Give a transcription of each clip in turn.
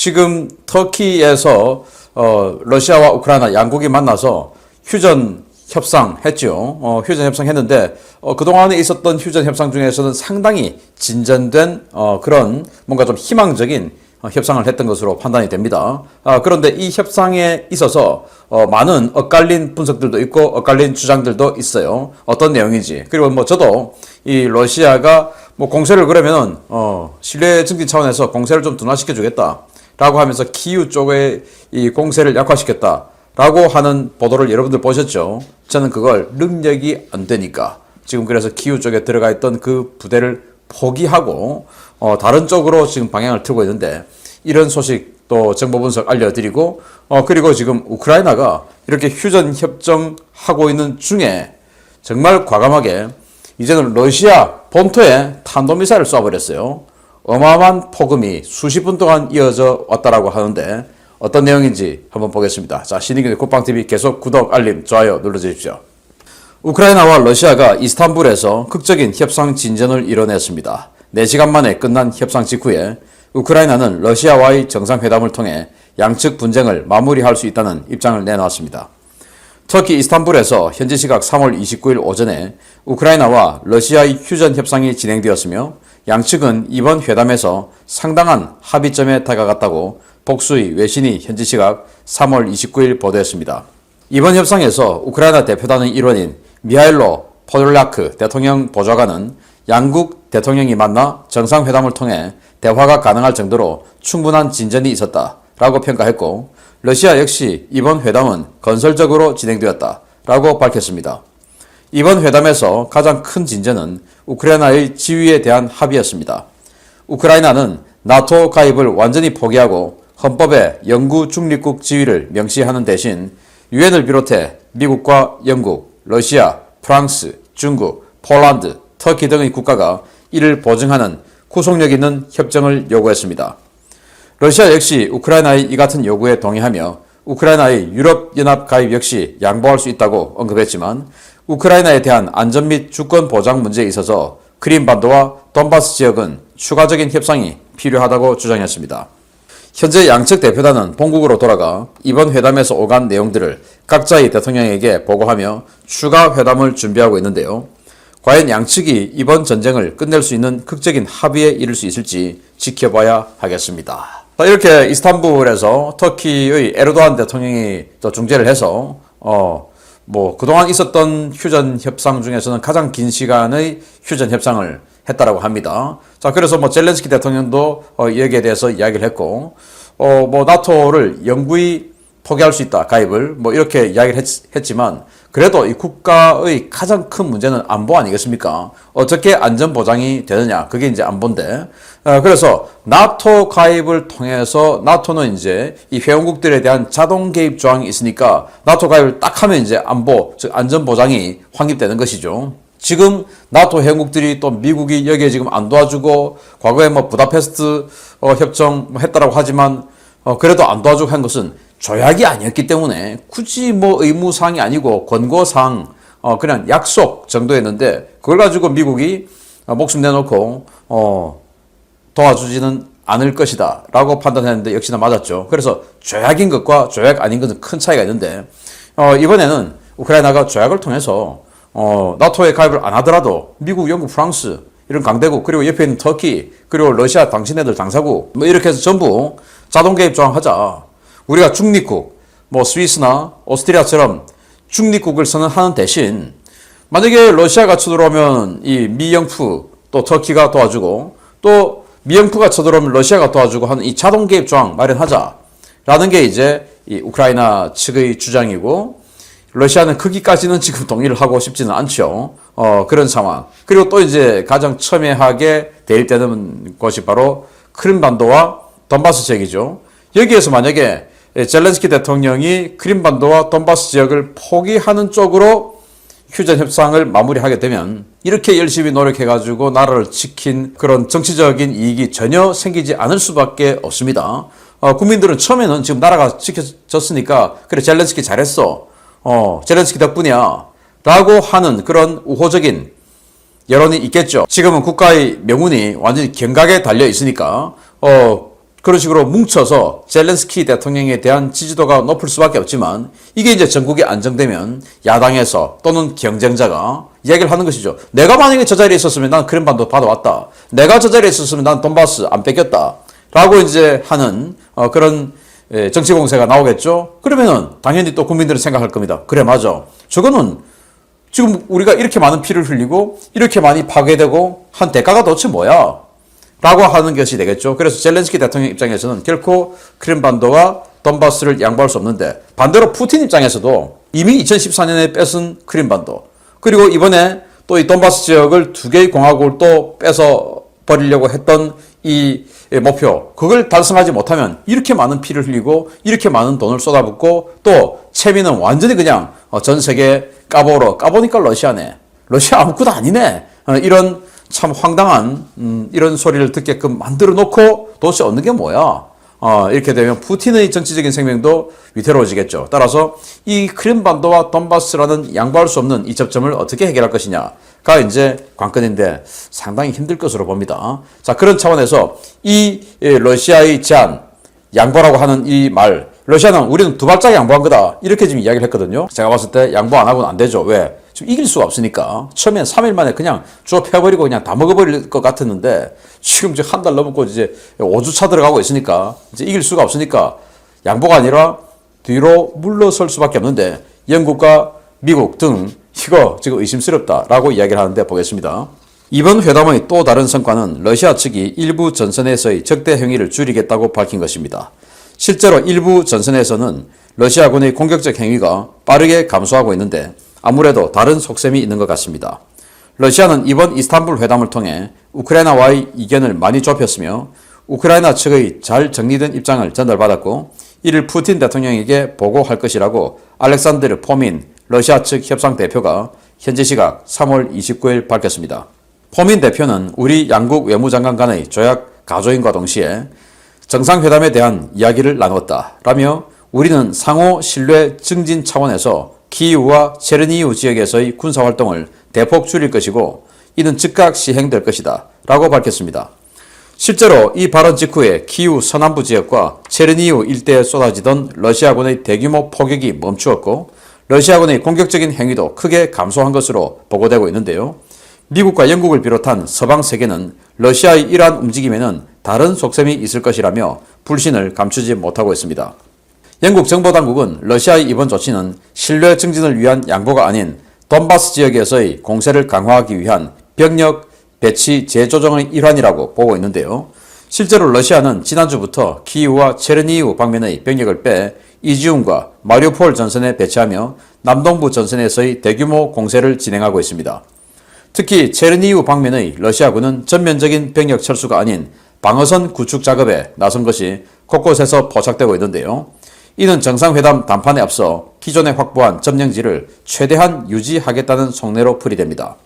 지금 터키에서 러시아와 우크라이나 양국이 만나서 휴전 협상했죠. 휴전 협상했는데 그동안에 있었던 휴전 협상 중에서는 상당히 진전된 그런 뭔가 좀 희망적인 협상을 했던 것으로 판단이 됩니다. 그런데 이 협상에 있어서 많은 엇갈린 분석들도 있고 엇갈린 주장들도 있어요. 어떤 내용인지. 그리고 뭐 저도 이 러시아가 뭐 공세를 그러면은 신뢰 증진 차원에서 공세를 좀 둔화시켜 주겠다라고 하면서 키이우 쪽에 이 공세를 약화시켰다라고 하는 보도를 여러분들 보셨죠? 저는 그걸 능력이 안 되니까 지금 그래서 키이우 쪽에 들어가 있던 그 부대를 포기하고 다른 쪽으로 지금 방향을 틀고 있는데 이런 소식 또 정보 분석 알려드리고 그리고 지금 우크라이나가 이렇게 휴전 협정하고 있는 중에 정말 과감하게 이제는 러시아 본토에 탄도미사일을 쏴버렸어요. 어마어마한 폭음이 수십 분 동안 이어져 왔다라고 하는데 어떤 내용인지 한번 보겠습니다. 자, 신의균의 국방TV 계속 구독, 알림, 좋아요 눌러주십시오. 우크라이나와 러시아가 이스탄불에서 극적인 협상 진전을 이뤄냈습니다. 4시간 만에 끝난 협상 직후에 우크라이나는 러시아와의 정상회담을 통해 양측 분쟁을 마무리할 수 있다는 입장을 내놓았습니다. 터키 이스탄불에서 현지 시각 3월 29일 오전에 우크라이나와 러시아의 휴전 협상이 진행되었으며 양측은 이번 회담에서 상당한 합의점에 다가갔다고 복수의 외신이 현지 시각 3월 29일 보도했습니다. 이번 협상에서 우크라이나 대표단의 일원인 미하일로 포돌랴크 대통령 보좌관은 양국 대통령이 만나 정상회담을 통해 대화가 가능할 정도로 충분한 진전이 있었다라고 평가했고 러시아 역시 이번 회담은 건설적으로 진행되었다라고 밝혔습니다. 이번 회담에서 가장 큰 진전은 우크라이나의 지위에 대한 합의였습니다. 우크라이나는 나토 가입을 완전히 포기하고 헌법에 영구 중립국 지위를 명시하는 대신 유엔을 비롯해 미국과 영국, 러시아, 프랑스, 중국, 폴란드, 터키 등의 국가가 이를 보증하는 구속력 있는 협정을 요구했습니다. 러시아 역시 우크라이나의 이 같은 요구에 동의하며 우크라이나의 유럽연합 가입 역시 양보할 수 있다고 언급했지만 우크라이나에 대한 안전 및 주권 보장 문제에 있어서 크림반도와 돈바스 지역은 추가적인 협상이 필요하다고 주장했습니다. 현재 양측 대표단은 본국으로 돌아가 이번 회담에서 오간 내용들을 각자의 대통령에게 보고하며 추가 회담을 준비하고 있는데요. 과연 양측이 이번 전쟁을 끝낼 수 있는 극적인 합의에 이를 수 있을지 지켜봐야 하겠습니다. 이렇게 이스탄불에서 터키의 에르도안 대통령이 또 중재를 해서 그동안 있었던 휴전 협상 중에서는 가장 긴 시간의 휴전 협상을 했다라고 합니다. 자, 그래서 젤렌스키 대통령도 여기에 대해서 이야기를 했고, 나토를 영구히 포기할 수 있다, 가입을. 이렇게 이야기를 했지만, 그래도 이 국가의 가장 큰 문제는 안보 아니겠습니까? 어떻게 안전보장이 되느냐. 그게 이제 안보인데. 그래서 나토 가입을 통해서 나토는 이제 이 회원국들에 대한 자동 개입 조항이 있으니까 나토 가입을 딱 하면 이제 안보, 즉 안전보장이 확립되는 것이죠. 지금 나토 회원국들이 또 미국이 여기에 지금 안 도와주고 과거에 부다페스트 협정 했다라고 하지만 그래도 안 도와주고 한 것은 조약이 아니었기 때문에 굳이 의무사항이 아니고 권고사항 그냥 약속 정도였는데 그걸 가지고 미국이 목숨 내놓고 도와주지는 않을 것이다 라고 판단했는데 역시나 맞았죠. 그래서 조약인 것과 조약 아닌 것은 큰 차이가 있는데 이번에는 우크라이나가 조약을 통해서 나토에 가입을 안 하더라도 미국, 영국, 프랑스 이런 강대국 그리고 옆에 있는 터키 그리고 러시아 당신네들 당사국 이렇게 해서 전부 자동 개입 조항 하자. 우리가 중립국 스위스나 오스트리아처럼 중립국을 선언하는 대신 만약에 러시아가 쳐들어오면 이 미영프 또 터키가 도와주고 또 미영프가 쳐들어오면 러시아가 도와주고 하는 이 자동 개입 조항 마련하자라는 게 이제 이 우크라이나 측의 주장이고 러시아는 거기까지는 지금 동의를 하고 싶지는 않죠. 그런 상황. 그리고 또 이제 가장 첨예하게 대립되는 것이 바로 크림반도와 돈바스 지역이죠. 여기에서 만약에 젤렌스키 대통령이 크림반도와 돈바스 지역을 포기하는 쪽으로 휴전 협상을 마무리하게 되면 이렇게 열심히 노력해가지고 나라를 지킨 그런 정치적인 이익이 전혀 생기지 않을 수밖에 없습니다. 국민들은 처음에는 지금 나라가 지켜졌으니까 그래 젤렌스키 잘했어. 젤렌스키 덕분이야. 라고 하는 그런 우호적인 여론이 있겠죠. 지금은 국가의 명운이 완전히 경각에 달려 있으니까 그런 식으로 뭉쳐서 젤렌스키 대통령에 대한 지지도가 높을 수밖에 없지만 이게 이제 전국이 안정되면 야당에서 또는 경쟁자가 이야기를 하는 것이죠. 내가 만약에 저 자리에 있었으면 난 크림반도 받아왔다. 내가 저 자리에 있었으면 난 돈바스 안 뺏겼다. 라고 이제 하는 그런 정치 공세가 나오겠죠. 그러면은 당연히 또 국민들은 생각할 겁니다. 그래 맞아. 저거는 지금 우리가 이렇게 많은 피를 흘리고 이렇게 많이 파괴되고 한 대가가 도대체 뭐야? 라고 하는 것이 되겠죠. 그래서 젤렌스키 대통령 입장에서는 결코 크림반도와 돈바스를 양보할 수 없는데 반대로 푸틴 입장에서도 이미 2014년에 뺏은 크림반도 그리고 이번에 또 이 돈바스 지역을 두 개의 공화국을 또 뺏어 버리려고 했던 이 목표 그걸 달성하지 못하면 이렇게 많은 피를 흘리고 이렇게 많은 돈을 쏟아붓고 또 채미는 완전히 그냥 전 세계 까보니까 러시아네. 러시아 아무것도 아니네. 이런 참 황당한 이런 소리를 듣게끔 만들어 놓고 도대체 얻는 게 뭐야? 이렇게 되면 푸틴의 정치적인 생명도 위태로워지겠죠. 따라서 이 크림반도와 돈바스라는 양보할 수 없는 이 접점을 어떻게 해결할 것이냐가 이제 관건인데 상당히 힘들 것으로 봅니다. 자, 그런 차원에서 이 러시아의 제안, 양보라고 하는 이 말, 러시아는 우리는 두 발짝 양보한 거다. 이렇게 지금 이야기를 했거든요. 제가 봤을 때 양보 안 하고는 안 되죠. 왜? 지금 이길 수가 없으니까. 처음엔 3일 만에 그냥 주워 패버리고 그냥 다 먹어버릴 것 같았는데 지금 이제 한 달 넘었고 이제 5주차 들어가고 있으니까 이제 이길 수가 없으니까 양보가 아니라 뒤로 물러설 수밖에 없는데 영국과 미국 등 이거 지금 의심스럽다라고 이야기를 하는데 보겠습니다. 이번 회담의 또 다른 성과는 러시아 측이 일부 전선에서의 적대 행위를 줄이겠다고 밝힌 것입니다. 실제로 일부 전선에서는 러시아군의 공격적 행위가 빠르게 감소하고 있는데 아무래도 다른 속셈이 있는 것 같습니다. 러시아는 이번 이스탄불 회담을 통해 우크라이나와의 이견을 많이 좁혔으며 우크라이나 측의 잘 정리된 입장을 전달받았고 이를 푸틴 대통령에게 보고할 것이라고 알렉산드르 포민 러시아 측 협상 대표가 현지 시각 3월 29일 밝혔습니다. 포민 대표는 우리 양국 외무장관 간의 조약 가조인과 동시에 정상회담에 대한 이야기를 나눴다라며 우리는 상호 신뢰 증진 차원에서 키이우와 체르니우 지역에서의 군사활동을 대폭 줄일 것이고 이는 즉각 시행될 것이다 라고 밝혔습니다. 실제로 이 발언 직후에 키이우 서남부 지역과 체르니우 일대에 쏟아지던 러시아군의 대규모 포격이 멈추었고 러시아군의 공격적인 행위도 크게 감소한 것으로 보고되고 있는데요. 미국과 영국을 비롯한 서방 세계는 러시아의 이러한 움직임에는 다른 속셈이 있을 것이라며 불신을 감추지 못하고 있습니다. 영국 정보당국은 러시아의 이번 조치는 신뢰 증진을 위한 양보가 아닌 돈바스 지역에서의 공세를 강화하기 위한 병력 배치 재조정의 일환이라고 보고 있는데요. 실제로 러시아는 지난주부터 키이우와 체르니우 방면의 병력을 빼 이지움과 마리우폴 전선에 배치하며 남동부 전선에서의 대규모 공세를 진행하고 있습니다. 특히 체르니우 방면의 러시아군은 전면적인 병력 철수가 아닌 방어선 구축 작업에 나선 것이 곳곳에서 포착되고 있는데요. 이는 정상회담談판에 앞서 기존에 확보한 점령지를 최대한 유지하겠다는 속내로 풀이됩니다.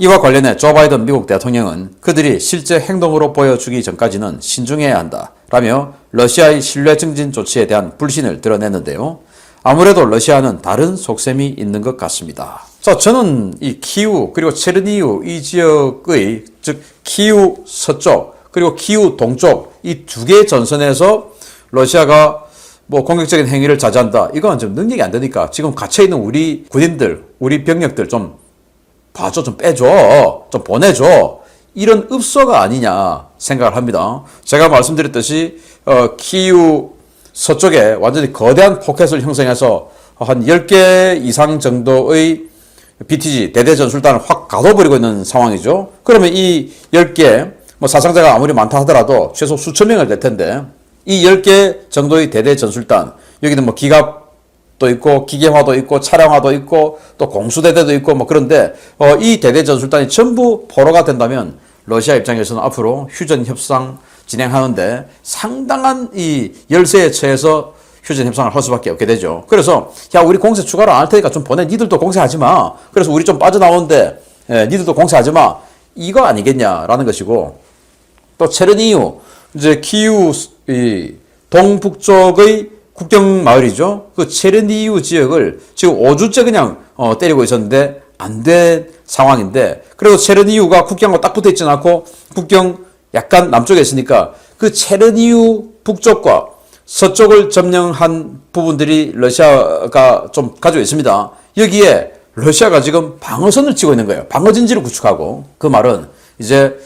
이와 관련해 조 바이든 미국 대통령은 그들이 실제 행동으로 보여주기 전까지는 신중해야 한다 라며 러시아의 신뢰 증진 조치에 대한 불신을 드러냈는데요. 아무래도 러시아는 다른 속셈이 있는 것 같습니다. 자, 저는 이 키이우 그리고 체르니우 이 지역의 즉 키이우 서쪽 그리고 키이우 동쪽 이 두 개의 전선에서 러시아가 뭐 공격적인 행위를 자제한다. 이건 좀 능력이 안 되니까 지금 갇혀있는 우리 군인들, 우리 병력들 좀 봐줘, 좀 빼줘, 좀 보내줘. 이런 읍소가 아니냐 생각을 합니다. 제가 말씀드렸듯이 키이우 서쪽에 완전히 거대한 포켓을 형성해서 한 10개 이상 정도의 BTG 대대전술단을 확 가둬버리고 있는 상황이죠. 그러면 이 10개 뭐 사상자가 아무리 많다 하더라도 최소 수천 명을 낼 텐데 이 10개 정도의 대대전술단 여기는 뭐 기갑도 있고 기계화도 있고 차량화도 있고 또 공수대대도 있고 뭐 그런데 이 대대전술단이 전부 포로가 된다면 러시아 입장에서는 앞으로 휴전 협상 진행하는데 상당한 이 열세에 처해서 휴전 협상을 할 수밖에 없게 되죠. 그래서 야 우리 공세 추가로 안 할 테니까 좀 보내. 니들도 공세하지 마. 그래서 우리 좀 빠져나오는데 니들도 공세하지 마. 이거 아니겠냐라는 것이고 또 체르니우 이제 키이우 이 동북쪽의 국경 마을이죠. 그 체르니우 지역을 지금 5주째 그냥 때리고 있었는데 안 된 상황인데 그래도 체르니우가 국경과 딱 붙어 있지 않고 국경 약간 남쪽에 있으니까 그 체르니우 북쪽과 서쪽을 점령한 부분들이 러시아가 좀 가지고 있습니다. 여기에 러시아가 지금 방어선을 치고 있는 거예요. 방어진지를 구축하고. 그 말은 이제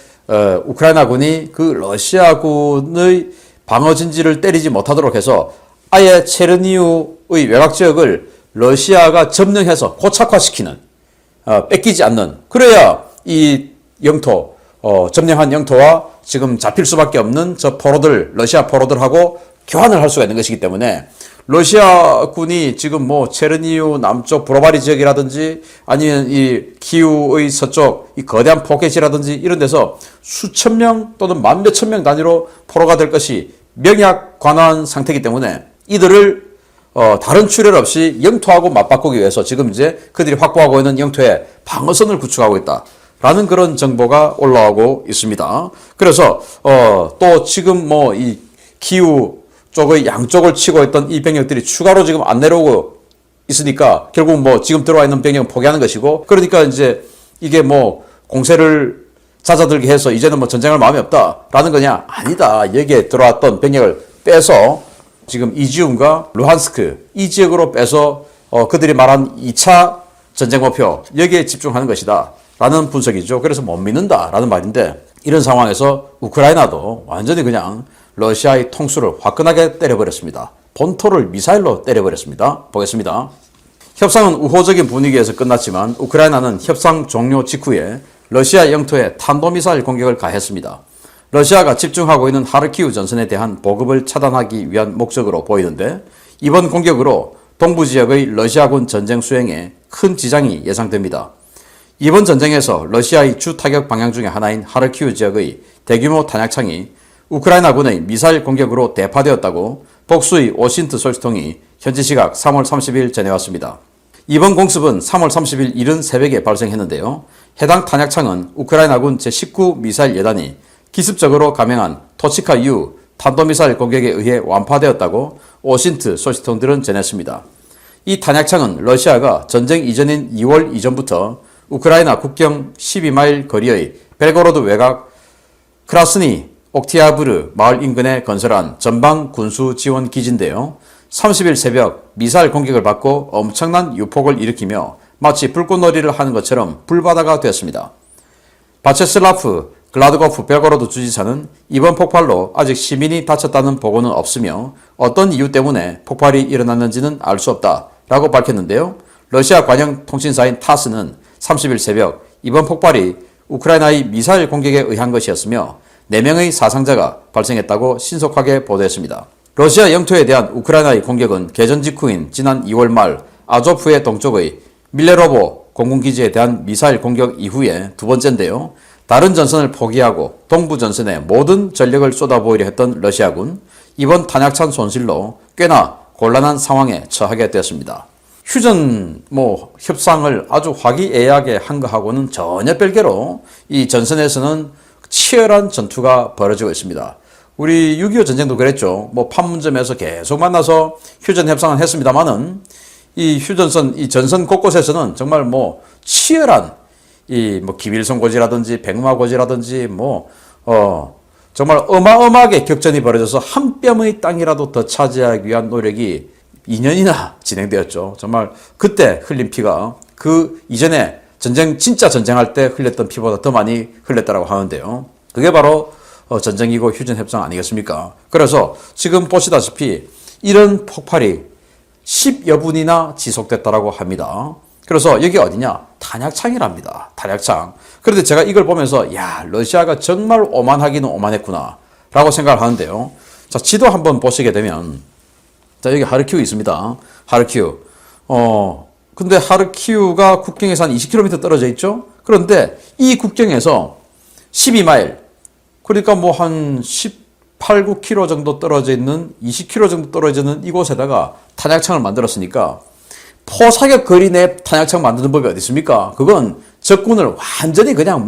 우크라이나군이 그 러시아군의 방어진지를 때리지 못하도록 해서 아예 체르니우의 외곽 지역을 러시아가 점령해서 고착화시키는, 뺏기지 않는, 그래야 이 영토, 점령한 영토와 지금 잡힐 수밖에 없는 저 포로들, 러시아 포로들하고 교환을 할 수가 있는 것이기 때문에 러시아군이 지금 뭐 체르니우 남쪽 브로바리 지역이라든지 아니면 이 키우의 서쪽 이 거대한 포켓이라든지 이런 데서 수천 명 또는 만 몇천 명 단위로 포로가 될 것이 명약관한 상태이기 때문에 이들을 다른 출혈 없이 영토하고 맞바꾸기 위해서 지금 이제 그들이 확보하고 있는 영토에 방어선을 구축하고 있다라는 그런 정보가 올라오고 있습니다. 그래서 또 지금 뭐 이 키우 쪽의 양쪽을 치고 있던 이 병력들이 추가로 지금 안 내려오고 있으니까 결국 뭐 지금 들어와 있는 병력은 포기하는 것이고, 그러니까 이제 이게 뭐 공세를 잦아들게 해서 이제는 뭐 전쟁할 마음이 없다라는 거냐? 아니다. 여기에 들어왔던 병력을 빼서 지금 이지움과 루한스크 이 지역으로 빼서 그들이 말한 2차 전쟁 목표 여기에 집중하는 것이다 라는 분석이죠. 그래서 못 믿는다라는 말인데, 이런 상황에서 우크라이나도 완전히 그냥 러시아의 통수를 화끈하게 때려버렸습니다. 본토를 미사일로 때려버렸습니다. 보겠습니다. 협상은 우호적인 분위기에서 끝났지만 우크라이나는 협상 종료 직후에 러시아 영토에 탄도미사일 공격을 가했습니다. 러시아가 집중하고 있는 하르키우 전선에 대한 보급을 차단하기 위한 목적으로 보이는데, 이번 공격으로 동부 지역의 러시아군 전쟁 수행에 큰 지장이 예상됩니다. 이번 전쟁에서 러시아의 주 타격 방향 중에 하나인 하르키우 지역의 대규모 탄약창이 우크라이나군의 미사일 공격으로 대파되었다고 복수의 오신트 소식통이 현지 시각 3월 30일 전해왔습니다. 이번 공습은 3월 30일 이른 새벽에 발생했는데요. 해당 탄약창은 우크라이나군 제19 미사일 예단이 기습적으로 감행한 토치카-U 탄도미사일 공격에 의해 완파되었다고 오신트 소식통들은 전했습니다. 이 탄약창은 러시아가 전쟁 이전인 2월 이전부터 우크라이나 국경 12마일 거리의 벨고로드 외곽 크라스니 옥티아브르 마을 인근에 건설한 전방 군수 지원 기지인데요. 30일 새벽 미사일 공격을 받고 엄청난 유폭을 일으키며 마치 불꽃놀이를 하는 것처럼 불바다가 되었습니다. 바체슬라프 글라드고프 벨고로드 주지사는 이번 폭발로 아직 시민이 다쳤다는 보고는 없으며 어떤 이유 때문에 폭발이 일어났는지는 알 수 없다라고 밝혔는데요. 러시아 관영 통신사인 타스는 30일 새벽 이번 폭발이 우크라이나의 미사일 공격에 의한 것이었으며 4명의 사상자가 발생했다고 신속하게 보도했습니다. 러시아 영토에 대한 우크라이나의 공격은 개전 직후인 지난 2월 말 아조프의 동쪽의 밀레로보 공군기지에 대한 미사일 공격 이후에 두 번째인데요. 다른 전선을 포기하고 동부 전선에 모든 전력을 쏟아부으려 했던 러시아군, 이번 탄약찬 손실로 꽤나 곤란한 상황에 처하게 되었습니다. 휴전 협상을 아주 화기애애하게 한 것하고는 전혀 별개로 이 전선에서는 치열한 전투가 벌어지고 있습니다. 우리 6.25 전쟁도 그랬죠. 판문점에서 계속 만나서 휴전 협상을 했습니다만은 이 휴전선, 이 전선 곳곳에서는 정말 치열한 기빌선 고지라든지 백마 고지라든지 정말 어마어마하게 격전이 벌어져서 한 뼘의 땅이라도 더 차지하기 위한 노력이 2년이나 진행되었죠. 정말 그때 흘린 피가 그 이전에 진짜 전쟁할 때 흘렸던 피보다 더 많이 흘렸다고 하는데요. 그게 바로 전쟁이고 휴전 협상 아니겠습니까? 그래서 지금 보시다시피 이런 폭발이 10여 분이나 지속됐다고 합니다. 그래서 여기 어디냐? 탄약창이랍니다. 탄약창. 그런데 제가 이걸 보면서 러시아가 정말 오만하기는 오만했구나 라고 생각을 하는데요. 자, 지도 한번 보시게 되면 자, 여기 하르키우 있습니다. 하르키우. 근데 하르키우가 국경에서 한 20km 떨어져 있죠? 그런데 이 국경에서 12마일, 그러니까 한 18, 9km 정도 떨어져 있는, 20km 정도 떨어져 있는 이곳에다가 탄약창을 만들었으니까 포사격 거리 내 탄약창 만드는 법이 어디 있습니까? 그건 적군을 완전히 그냥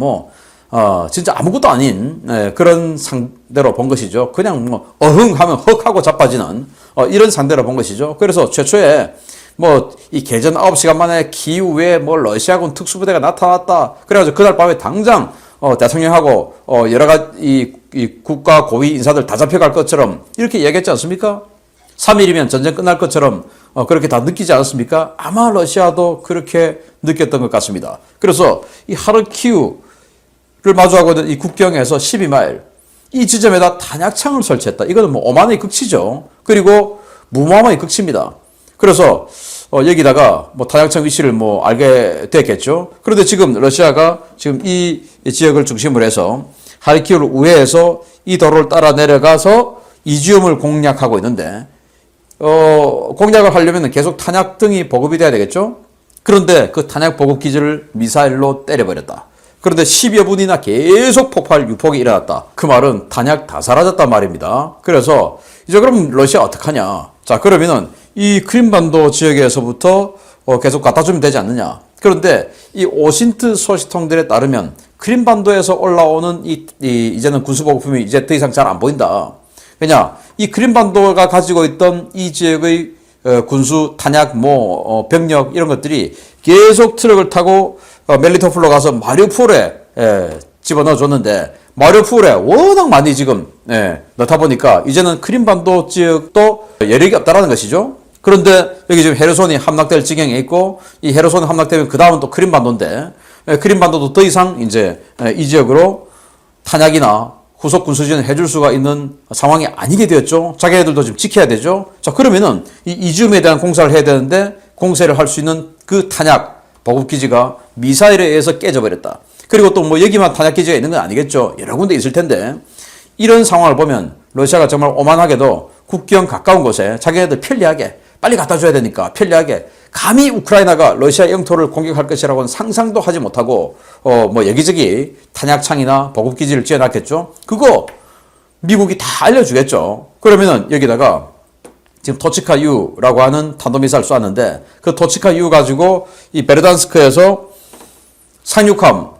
진짜 아무것도 아닌 그런 상대로 본 것이죠. 그냥 어흥하면 헉하고 자빠지는 이런 상대로 본 것이죠. 그래서 최초에 이 개전 9시간 만에 키우에 러시아군 특수부대가 나타났다. 그래가지고 그날 밤에 당장 대통령하고 여러 가지 이 국가 고위 인사들 다 잡혀갈 것처럼 이렇게 얘기했지 않습니까? 3일이면 전쟁 끝날 것처럼 그렇게 다 느끼지 않았습니까? 아마 러시아도 그렇게 느꼈던 것 같습니다. 그래서 이 하르키우를 마주하고 있는 이 국경에서 12마일 이 지점에다 탄약창을 설치했다. 이거는 뭐 오만의 극치죠. 그리고 무모함의 극치입니다. 그래서 여기다가 뭐 탄약창 위치를 뭐 알게 됐겠죠. 그런데 지금 러시아가 지금 이 지역을 중심으로 해서 하르키우를 우회해서 이 도로를 따라 내려가서 이지움을 공략하고 있는데 공략을 하려면 계속 탄약 등이 보급이 돼야 되겠죠. 그런데 그 탄약 보급 기지를 미사일로 때려버렸다. 그런데 10여 분이나 계속 폭발 유폭이 일어났다. 그 말은 탄약 다 사라졌단 말입니다. 그래서 이제 그럼 러시아 어떡하냐. 자, 그러면은 이 크림반도 지역에서부터 계속 갖다 주면 되지 않느냐. 그런데 이 오신트 소식통들에 따르면 크림반도에서 올라오는 이제는 군수보급품이 이제 더 이상 잘 안 보인다. 왜냐? 이 크림반도가 가지고 있던 이 지역의 군수 탄약, 병력 이런 것들이 계속 트럭을 타고 멜리토폴로 가서 마리우폴에 집어넣어 줬는데 마리우폴에 워낙 많이 지금 넣다 보니까 이제는 크림반도 지역도 여력이 없다라는 것이죠. 그런데 여기 지금 헤르손이 함락될 지경에 있고 이 헤르손이 함락되면 그 다음은 또 크림반도인데 크림반도도 더 이상 이제 이 지역으로 탄약이나 후속 군수지원을 해줄 수가 있는 상황이 아니게 되었죠. 자기네들도 지금 지켜야 되죠. 자, 그러면은 이 이지움에 대한 공사를 해야 되는데 공세를 할 수 있는 그 탄약 보급기지가 미사일에 의해서 깨져버렸다. 그리고 또 뭐 여기만 탄약기지가 있는 건 아니겠죠. 여러 군데 있을 텐데 이런 상황을 보면 러시아가 정말 오만하게도 국경 가까운 곳에 자기네들 편리하게 빨리 갖다 줘야 되니까 편리하게 감히 우크라이나가 러시아 영토를 공격할 것이라고는 상상도 하지 못하고 여기저기 탄약창이나 보급기지를 지어놨겠죠. 그거 미국이 다 알려주겠죠. 그러면은 여기다가 지금 토치카-U라고 하는 탄도미사일 쏘았는데 그 토치카-U 가지고 이 베르단스크에서 상륙함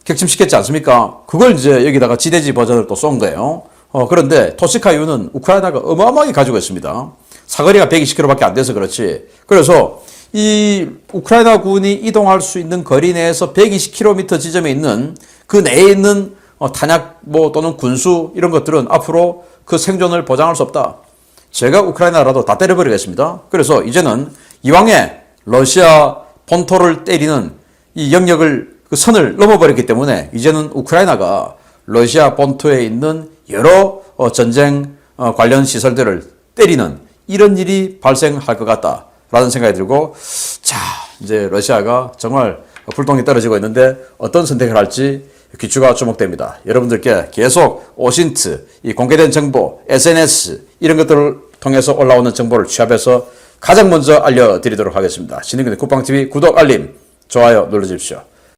격침시켰지 않습니까? 그걸 이제 여기다가 지대지 버전을 또 쏜 거예요. 그런데 토치카-U는 우크라이나가 어마어마하게 가지고 있습니다. 사거리가 120km밖에 안 돼서 그렇지. 그래서 이 우크라이나 군이 이동할 수 있는 거리 내에서 120km 지점에 있는 그 내에 있는 탄약 또는 군수 이런 것들은 앞으로 그 생존을 보장할 수 없다. 제가 우크라이나라도 다 때려버리겠습니다. 그래서 이제는 이왕에 러시아 본토를 때리는 이 영역을 그 선을 넘어버렸기 때문에 이제는 우크라이나가 러시아 본토에 있는 여러 전쟁 관련 시설들을 때리는 이런 일이 발생할 것 같다라는 생각이 들고, 자, 이제 러시아가 정말 불똥이 떨어지고 있는데 어떤 선택을 할지 귀추가 주목됩니다. 여러분들께 계속 오신트, 이 공개된 정보, SNS 이런 것들을 통해서 올라오는 정보를 취합해서 가장 먼저 알려드리도록 하겠습니다. 진행근의 쿠팡TV 구독, 알림, 좋아요 눌러주십시오.